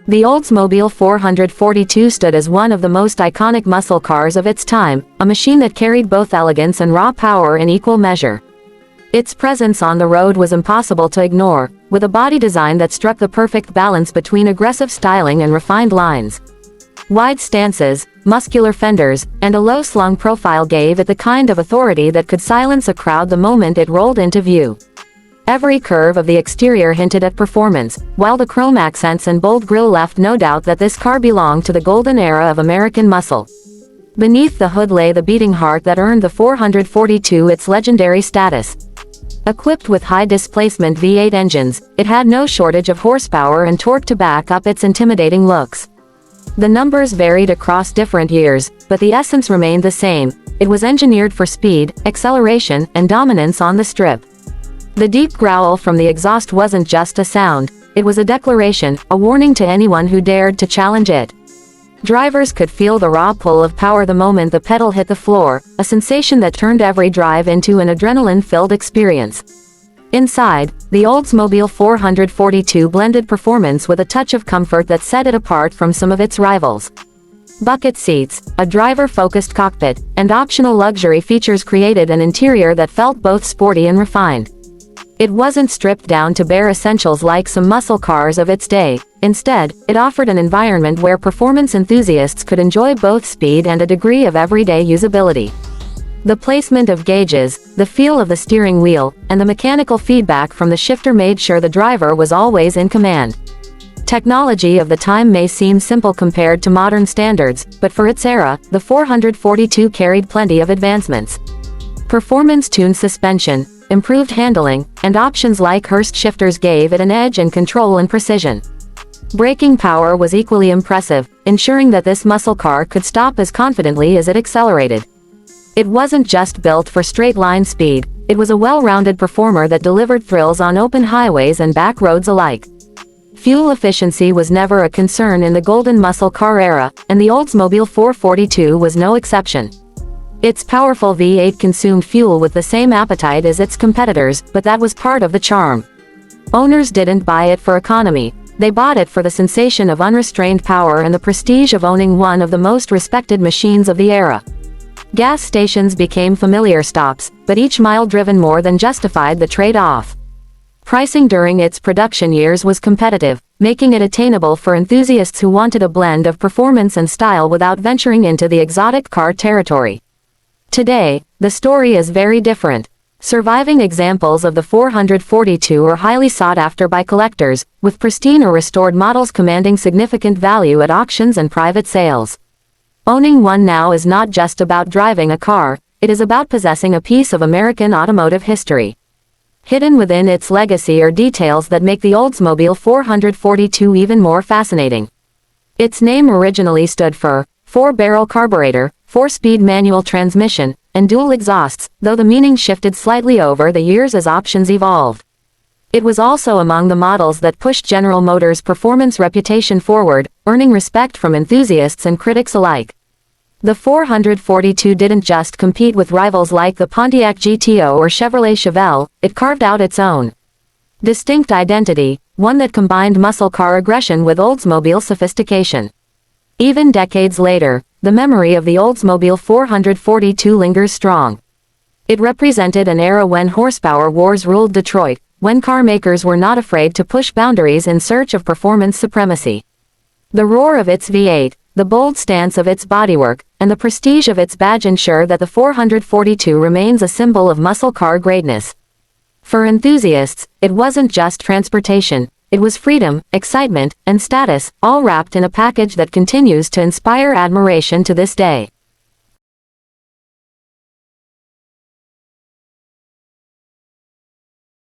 The Oldsmobile 442 stood as one of the most iconic muscle cars of its time, a machine that carried both elegance and raw power in equal measure. Its presence on the road was impossible to ignore, with a body design that struck the perfect balance between aggressive styling and refined lines. Wide stances, muscular fenders, and a low-slung profile gave it the kind of authority that could silence a crowd the moment it rolled into view. Every curve of the exterior hinted at performance, while the chrome accents and bold grille left no doubt that this car belonged to the golden era of American muscle. Beneath the hood lay the beating heart that earned the 442 its legendary status. Equipped with high-displacement V8 engines, it had no shortage of horsepower and torque to back up its intimidating looks. The numbers varied across different years, but the essence remained the same. It was engineered for speed, acceleration, and dominance on the strip. The deep growl from the exhaust wasn't just a sound, it was a declaration, a warning to anyone who dared to challenge it. Drivers could feel the raw pull of power the moment the pedal hit the floor, a sensation that turned every drive into an adrenaline-filled experience. Inside, the Oldsmobile 442 blended performance with a touch of comfort that set it apart from some of its rivals. Bucket seats, a driver-focused cockpit, and optional luxury features created an interior that felt both sporty and refined. It wasn't stripped down to bare essentials like some muscle cars of its day. Instead, it offered an environment where performance enthusiasts could enjoy both speed and a degree of everyday usability. The placement of gauges, the feel of the steering wheel, and the mechanical feedback from the shifter made sure the driver was always in command. Technology of the time may seem simple compared to modern standards, but for its era, the 442 carried plenty of advancements. Performance-tuned suspension, improved handling, and options like Hurst shifters gave it an edge in control and precision. Braking power was equally impressive, ensuring that this muscle car could stop as confidently as it accelerated. It wasn't just built for straight-line speed, it was a well-rounded performer that delivered thrills on open highways and back roads alike. Fuel efficiency was never a concern in the golden muscle car era, and the Oldsmobile 442 was no exception. Its powerful V8 consumed fuel with the same appetite as its competitors, but that was part of the charm. Owners didn't buy it for economy, they bought it for the sensation of unrestrained power and the prestige of owning one of the most respected machines of the era. Gas stations became familiar stops, but each mile driven more than justified the trade-off. Pricing during its production years was competitive, making it attainable for enthusiasts who wanted a blend of performance and style without venturing into the exotic car territory. Today, the story is very different. Surviving examples of the 442 are highly sought after by collectors, with pristine or restored models commanding significant value at auctions and private sales. Owning one now is not just about driving a car, it is about possessing a piece of American automotive history. Hidden within its legacy are details that make the Oldsmobile 442 even more fascinating. Its name originally stood for 4-barrel carburetor, 4-speed manual transmission, and dual exhausts, though the meaning shifted slightly over the years as options evolved. It was also among the models that pushed General Motors' performance reputation forward, earning respect from enthusiasts and critics alike. The 442 didn't just compete with rivals like the Pontiac GTO or Chevrolet Chevelle, it carved out its own distinct identity, one that combined muscle car aggression with Oldsmobile sophistication. Even decades later, the memory of the Oldsmobile 442 lingers strong. It represented an era when horsepower wars ruled Detroit, when car makers were not afraid to push boundaries in search of performance supremacy. The roar of its V8, the bold stance of its bodywork, and the prestige of its badge ensure that the 442 remains a symbol of muscle car greatness. For enthusiasts, it wasn't just transportation, it was freedom, excitement, and status, all wrapped in a package that continues to inspire admiration to this day.